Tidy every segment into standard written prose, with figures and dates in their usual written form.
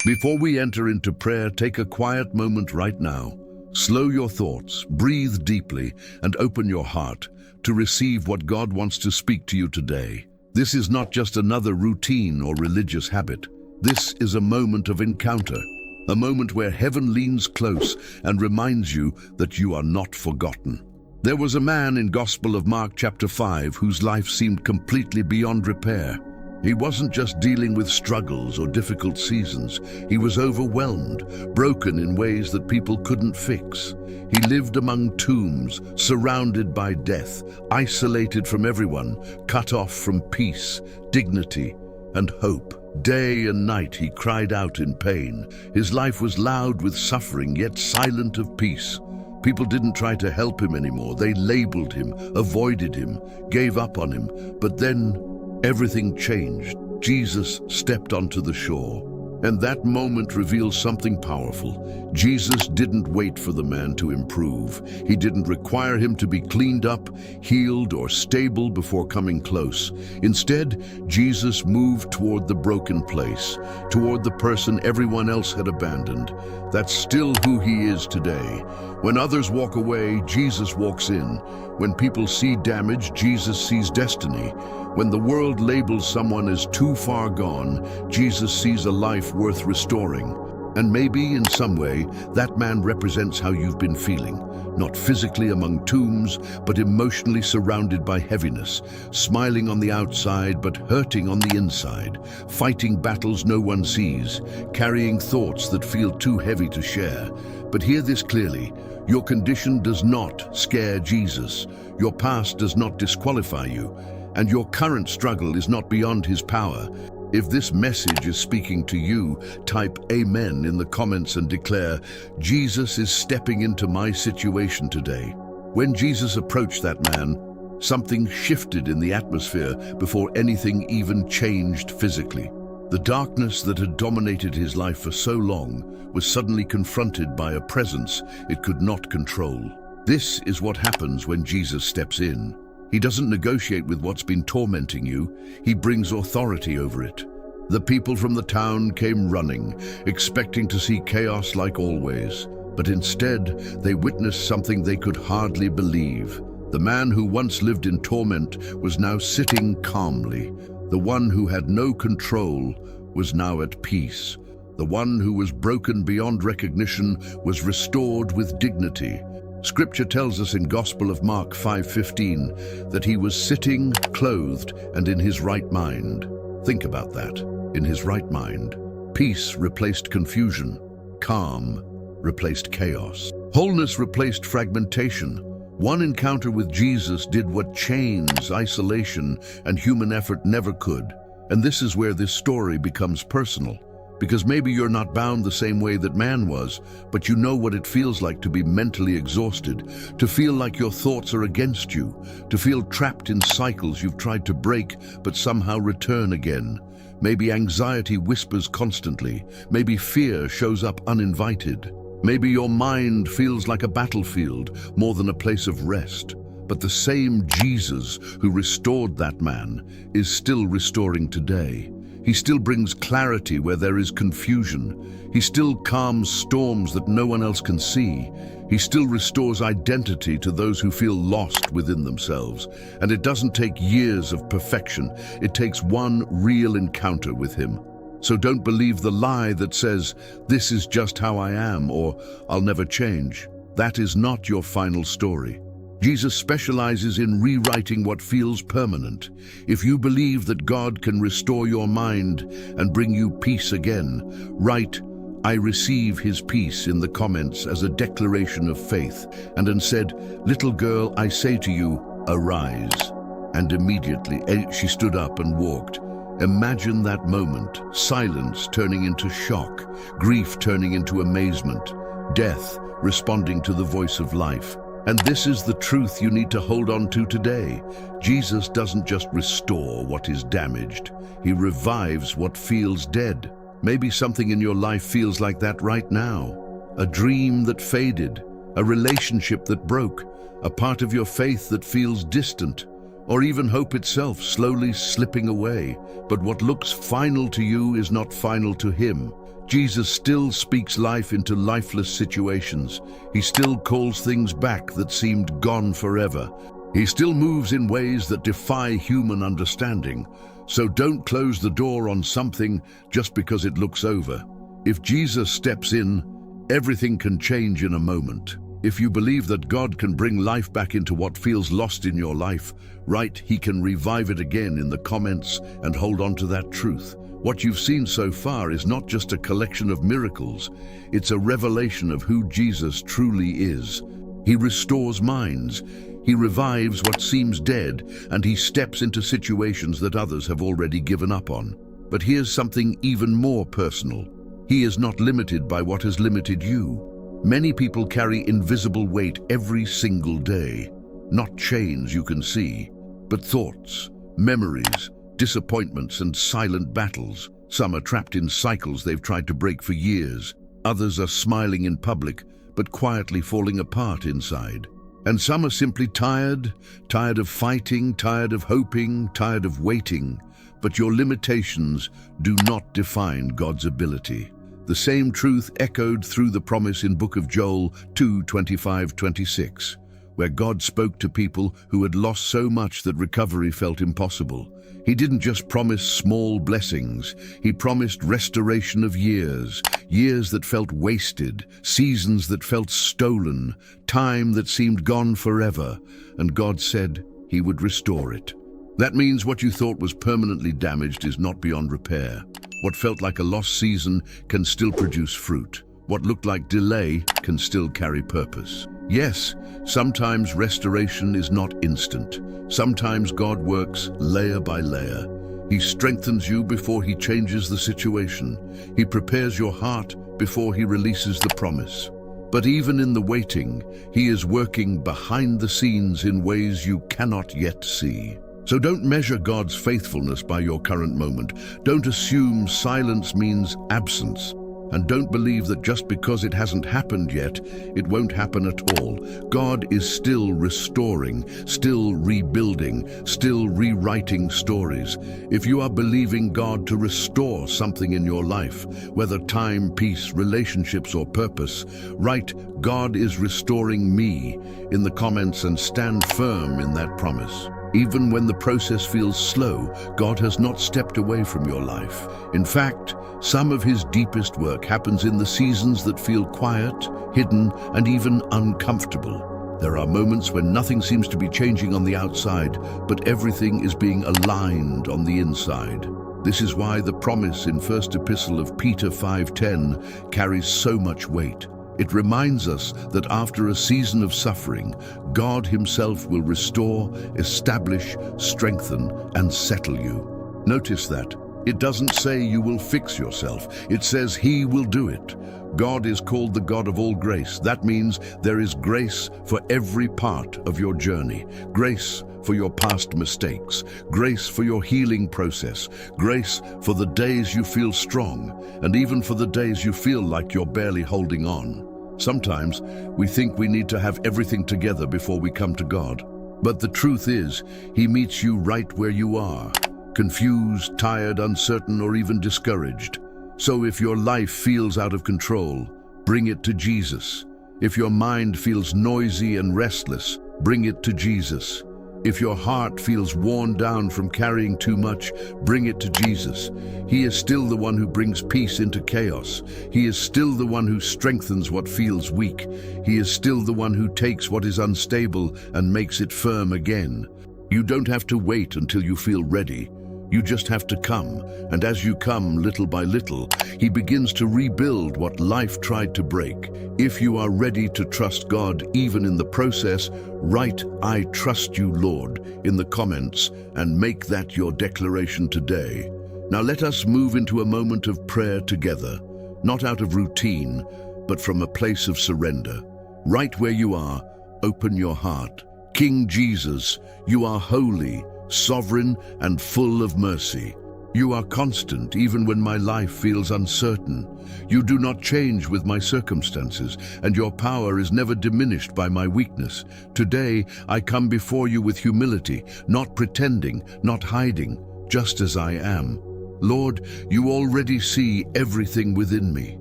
Before we enter into prayer, take a quiet moment right now. Slow your thoughts, breathe deeply, and open your heart to receive what God wants to speak to you today. This is not just another routine or religious habit. This is a moment of encounter, a moment where heaven leans close and reminds you that you are not forgotten. There was a man in Gospel of Mark chapter 5 whose life seemed completely beyond repair. He wasn't just dealing with struggles or difficult seasons. He was overwhelmed, broken in ways that people couldn't fix. He lived among tombs, surrounded by death, isolated from everyone, cut off from peace, dignity, and hope. Day and night he cried out in pain. His life was loud with suffering, yet silent of peace. People didn't try to help him anymore. They labeled him, avoided him, gave up on him. But then everything changed. Jesus stepped onto the shore, and that moment reveals something powerful. Jesus didn't wait for the man to improve. He didn't require him to be cleaned up, healed, or stable before coming close. Instead, Jesus moved toward the broken place, toward the person everyone else had abandoned. That's still who he is today. When others walk away, Jesus walks in. When people see damage, Jesus sees destiny. When the world labels someone as too far gone, Jesus sees a life worth restoring. And maybe, in some way, that man represents how you've been feeling. Not physically among tombs, but emotionally surrounded by heaviness. Smiling on the outside, but hurting on the inside. Fighting battles no one sees. Carrying thoughts that feel too heavy to share. But hear this clearly. Your condition does not scare Jesus. Your past does not disqualify you. And your current struggle is not beyond his power. If this message is speaking to you, type Amen in the comments and declare, Jesus is stepping into my situation today. When Jesus approached that man, something shifted in the atmosphere before anything even changed physically. The darkness that had dominated his life for so long was suddenly confronted by a presence it could not control. This is what happens when Jesus steps in. He doesn't negotiate with what's been tormenting you. He brings authority over it. The people from the town came running, expecting to see chaos like always. But instead, they witnessed something they could hardly believe. The man who once lived in torment was now sitting calmly. The one who had no control was now at peace. The one who was broken beyond recognition was restored with dignity. Scripture tells us in Gospel of Mark 5:15 that he was sitting, clothed, and in his right mind. Think about that. In his right mind. Peace replaced confusion. Calm replaced chaos. Wholeness replaced fragmentation. One encounter with Jesus did what chains, isolation, and human effort never could. And this is where this story becomes personal. Because maybe you're not bound the same way that man was, but you know what it feels like to be mentally exhausted, to feel like your thoughts are against you, to feel trapped in cycles you've tried to break but somehow return again. Maybe anxiety whispers constantly. Maybe fear shows up uninvited. Maybe your mind feels like a battlefield more than a place of rest. But the same Jesus who restored that man is still restoring today. He still brings clarity where there is confusion. He still calms storms that no one else can see. He still restores identity to those who feel lost within themselves. And it doesn't take years of perfection. It takes one real encounter with him. So don't believe the lie that says, "This is just how I am," or "I'll never change." That is not your final story. Jesus specializes in rewriting what feels permanent. If you believe that God can restore your mind and bring you peace again, write, "I receive his peace" in the comments as a declaration of faith, and then said, "Little girl, I say to you, arise." And immediately she stood up and walked. Imagine that moment, silence turning into shock, grief turning into amazement, death responding to the voice of life. And this is the truth you need to hold on to today. Jesus doesn't just restore what is damaged. He revives what feels dead. Maybe something in your life feels like that right now. A dream that faded, a relationship that broke, a part of your faith that feels distant, or even hope itself slowly slipping away. But what looks final to you is not final to him. Jesus still speaks life into lifeless situations. He still calls things back that seemed gone forever. He still moves in ways that defy human understanding. So don't close the door on something just because it looks over. If Jesus steps in, everything can change in a moment. If you believe that God can bring life back into what feels lost in your life, write "He can revive it again" in the comments and hold on to that truth. What you've seen so far is not just a collection of miracles, it's a revelation of who Jesus truly is. He restores minds, he revives what seems dead, and he steps into situations that others have already given up on. But here's something even more personal. He is not limited by what has limited you. Many people carry invisible weight every single day. Not chains you can see, but thoughts, memories, disappointments and silent battles. Some are trapped in cycles they've tried to break for years. Others are smiling in public, but quietly falling apart inside. And some are simply tired of fighting, tired of hoping, tired of waiting. But your limitations do not define God's ability. The same truth echoed through the promise in Book of Joel 2:25-26, where God spoke to people who had lost so much that recovery felt impossible. He didn't just promise small blessings, he promised restoration of years, years that felt wasted, seasons that felt stolen, time that seemed gone forever, and God said he would restore it. That means what you thought was permanently damaged is not beyond repair. What felt like a lost season can still produce fruit. What looked like delay can still carry purpose. Yes, sometimes restoration is not instant. Sometimes God works layer by layer. He strengthens you before he changes the situation. He prepares your heart before he releases the promise. But even in the waiting, he is working behind the scenes in ways you cannot yet see. So don't measure God's faithfulness by your current moment. Don't assume silence means absence. And don't believe that just because it hasn't happened yet, it won't happen at all. God is still restoring, still rebuilding, still rewriting stories. If you are believing God to restore something in your life, whether time, peace, relationships, or purpose, write "God is restoring me" in the comments and stand firm in that promise. Even when the process feels slow, God has not stepped away from your life. In fact, some of his deepest work happens in the seasons that feel quiet, hidden, and even uncomfortable. There are moments when nothing seems to be changing on the outside, but everything is being aligned on the inside. This is why the promise in First Epistle of Peter 5:10 carries so much weight. It reminds us that after a season of suffering, God himself will restore, establish, strengthen, and settle you. Notice that. It doesn't say you will fix yourself. It says he will do it. God is called the God of all grace. That means there is grace for every part of your journey. Grace for your past mistakes. Grace for your healing process. Grace for the days you feel strong, and even for the days you feel like you're barely holding on. Sometimes we think we need to have everything together before we come to God. But the truth is, he meets you right where you are, confused, tired, uncertain, or even discouraged. So if your life feels out of control, bring it to Jesus. If your mind feels noisy and restless, bring it to Jesus. If your heart feels worn down from carrying too much, bring it to Jesus. He is still the one who brings peace into chaos. He is still the one who strengthens what feels weak. He is still the one who takes what is unstable and makes it firm again. You don't have to wait until you feel ready. You just have to come, and as you come little by little, he begins to rebuild what life tried to break. If you are ready to trust God even in the process, write "I trust you, Lord" in the comments and make that your declaration today. Now let us move into a moment of prayer together, not out of routine, but from a place of surrender. Right where you are, open your heart. King Jesus, you are holy, sovereign, and full of mercy. You are constant even when my life feels uncertain. You do not change with my circumstances, and your power is never diminished by my weakness. Today, I come before you with humility, not pretending, not hiding, just as I am. Lord, you already see everything within me.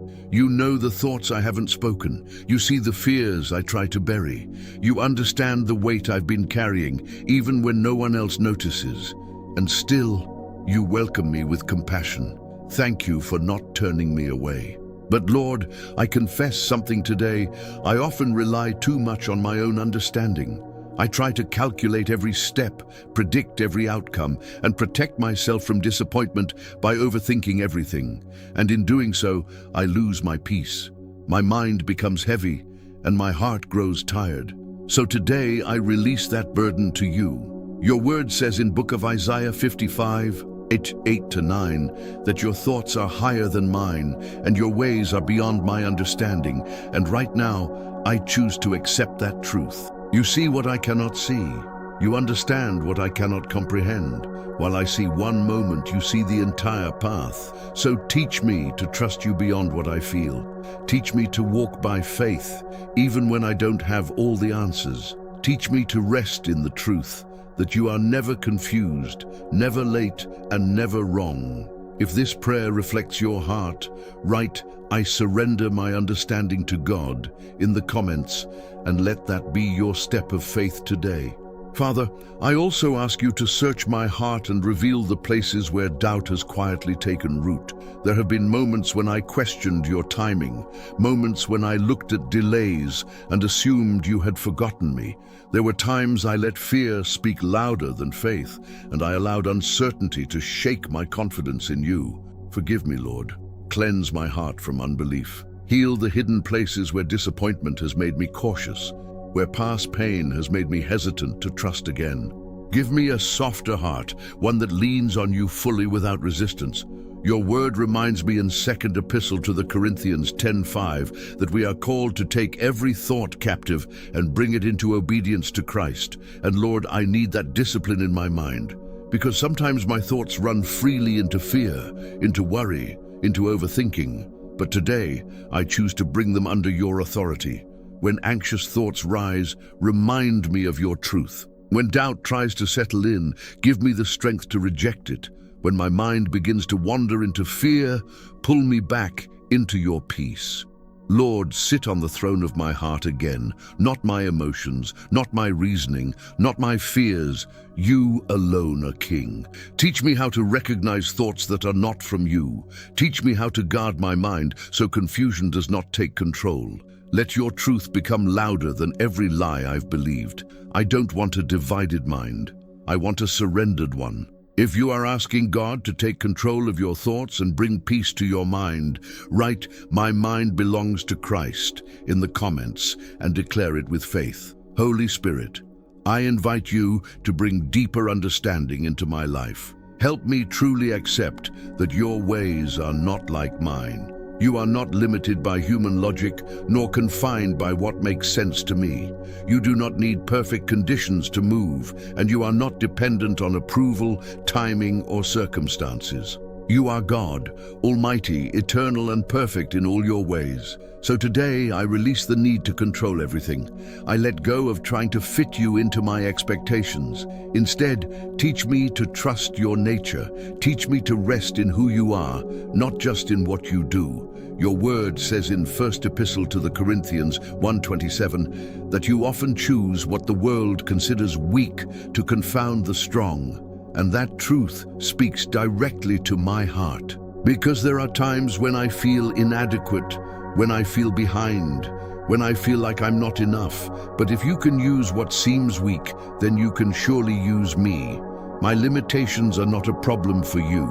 You know the thoughts I haven't spoken. You see the fears I try to bury. You understand the weight I've been carrying, even when no one else notices. And still, you welcome me with compassion. Thank you for not turning me away. But Lord, I confess something today. I often rely too much on my own understanding. I try to calculate every step, predict every outcome, and protect myself from disappointment by overthinking everything. And in doing so, I lose my peace. My mind becomes heavy, and my heart grows tired. So today I release that burden to you. Your word says in book of Isaiah 55, 8-9, that your thoughts are higher than mine, and your ways are beyond my understanding. And right now, I choose to accept that truth. You see what I cannot see. You understand what I cannot comprehend. While I see one moment, you see the entire path. So teach me to trust you beyond what I feel. Teach me to walk by faith, even when I don't have all the answers. Teach me to rest in the truth, that you are never confused, never late, and never wrong. If this prayer reflects your heart, write, "I surrender my understanding to God" in the comments, and let that be your step of faith today. Father, I also ask you to search my heart and reveal the places where doubt has quietly taken root. There have been moments when I questioned your timing, moments when I looked at delays and assumed you had forgotten me. There were times I let fear speak louder than faith, and I allowed uncertainty to shake my confidence in you. Forgive me, Lord. Cleanse my heart from unbelief. Heal the hidden places where disappointment has made me cautious, where past pain has made me hesitant to trust again. Give me a softer heart, one that leans on you fully without resistance. Your word reminds me in 2nd Epistle to the Corinthians 10:5 that we are called to take every thought captive and bring it into obedience to Christ. And Lord, I need that discipline in my mind, because sometimes my thoughts run freely into fear, into worry, into overthinking. But today, I choose to bring them under your authority. When anxious thoughts rise, remind me of your truth. When doubt tries to settle in, give me the strength to reject it. When my mind begins to wander into fear, pull me back into your peace. Lord, sit on the throne of my heart again, not my emotions, not my reasoning, not my fears. You alone are King. Teach me how to recognize thoughts that are not from you. Teach me how to guard my mind so confusion does not take control. Let your truth become louder than every lie I've believed. I don't want a divided mind. I want a surrendered one. If you are asking God to take control of your thoughts and bring peace to your mind, write, "My mind belongs to Christ" in the comments and declare it with faith. Holy Spirit, I invite you to bring deeper understanding into my life. Help me truly accept that your ways are not like mine. You are not limited by human logic, nor confined by what makes sense to me. You do not need perfect conditions to move, and you are not dependent on approval, timing, or circumstances. You are God, almighty, eternal, and perfect in all your ways. So today I release the need to control everything. I let go of trying to fit you into my expectations. Instead, teach me to trust your nature. Teach me to rest in who you are, not just in what you do. Your word says in 1st Epistle to the Corinthians 1:27 that you often choose what the world considers weak to confound the strong. And that truth speaks directly to my heart. Because there are times when I feel inadequate, when I feel behind, when I feel like I'm not enough. But if you can use what seems weak, then you can surely use me. My limitations are not a problem for you.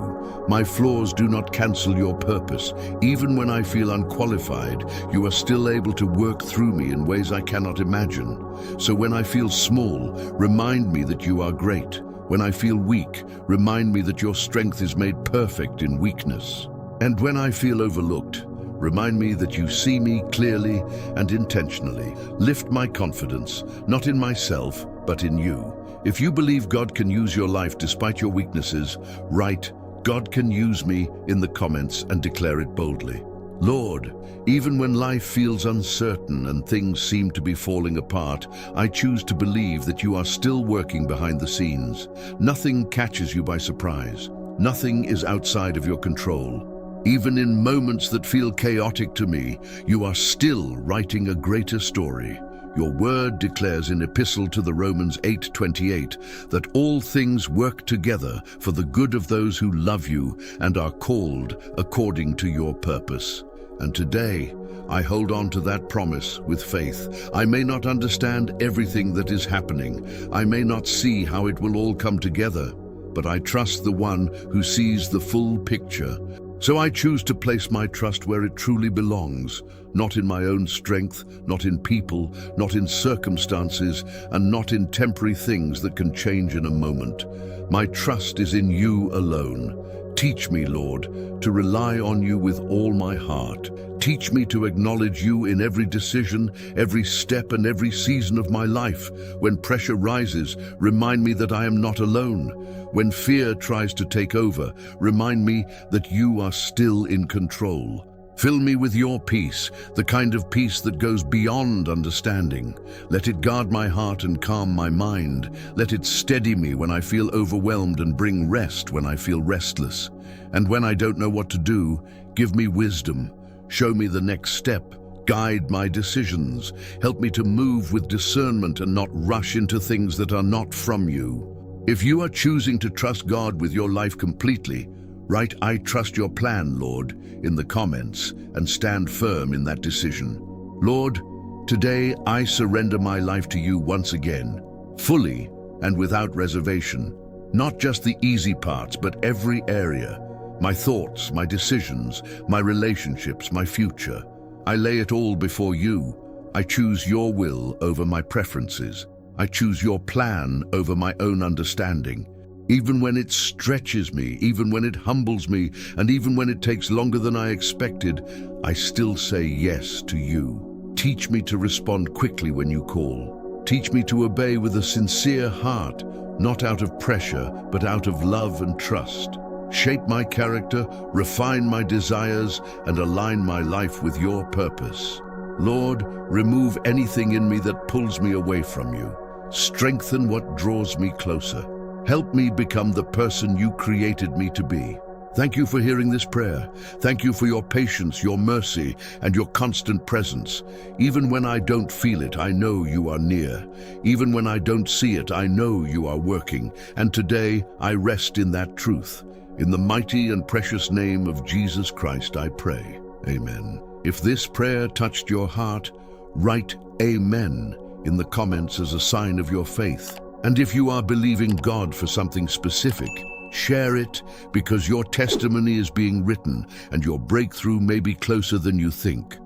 My flaws do not cancel your purpose. Even when I feel unqualified, you are still able to work through me in ways I cannot imagine. So when I feel small, remind me that you are great. When I feel weak, remind me that your strength is made perfect in weakness. And when I feel overlooked, remind me that you see me clearly and intentionally. Lift my confidence, not in myself, but in you. If you believe God can use your life despite your weaknesses, write, "God can use me" in the comments and declare it boldly. Lord, even when life feels uncertain and things seem to be falling apart, I choose to believe that you are still working behind the scenes. Nothing catches you by surprise. Nothing is outside of your control. Even in moments that feel chaotic to me, you are still writing a greater story. Your word declares in Epistle to the Romans 8:28 that all things work together for the good of those who love you and are called according to your purpose. And today, I hold on to that promise with faith. I may not understand everything that is happening. I may not see how it will all come together, but I trust the one who sees the full picture. So I choose to place my trust where it truly belongs, not in my own strength, not in people, not in circumstances, and not in temporary things that can change in a moment. My trust is in you alone. Teach me, Lord, to rely on you with all my heart. Teach me to acknowledge you in every decision, every step, and every season of my life. When pressure rises, remind me that I am not alone. When fear tries to take over, remind me that you are still in control. Fill me with your peace, the kind of peace that goes beyond understanding. Let it guard my heart and calm my mind. Let it steady me when I feel overwhelmed and bring rest when I feel restless. And when I don't know what to do, give me wisdom. Show me the next step. Guide my decisions. Help me to move with discernment and not rush into things that are not from you. If you are choosing to trust God with your life completely, write "I trust your plan, Lord" in the comments and stand firm in that decision. Lord, today I surrender my life to you once again, fully and without reservation. Not just the easy parts, but every area. My thoughts, my decisions, my relationships, my future. I lay it all before you. I choose your will over my preferences. I choose your plan over my own understanding. Even when it stretches me, even when it humbles me, and even when it takes longer than I expected, I still say yes to you. Teach me to respond quickly when you call. Teach me to obey with a sincere heart, not out of pressure, but out of love and trust. Shape my character, refine my desires, and align my life with your purpose. Lord, remove anything in me that pulls me away from you. Strengthen what draws me closer. Help me become the person you created me to be. Thank you for hearing this prayer. Thank you for your patience, your mercy, and your constant presence. Even when I don't feel it, I know you are near. Even when I don't see it, I know you are working. And today, I rest in that truth. In the mighty and precious name of Jesus Christ, I pray. Amen. If this prayer touched your heart, write "Amen" in the comments as a sign of your faith. And if you are believing God for something specific, share it, because your testimony is being written and your breakthrough may be closer than you think.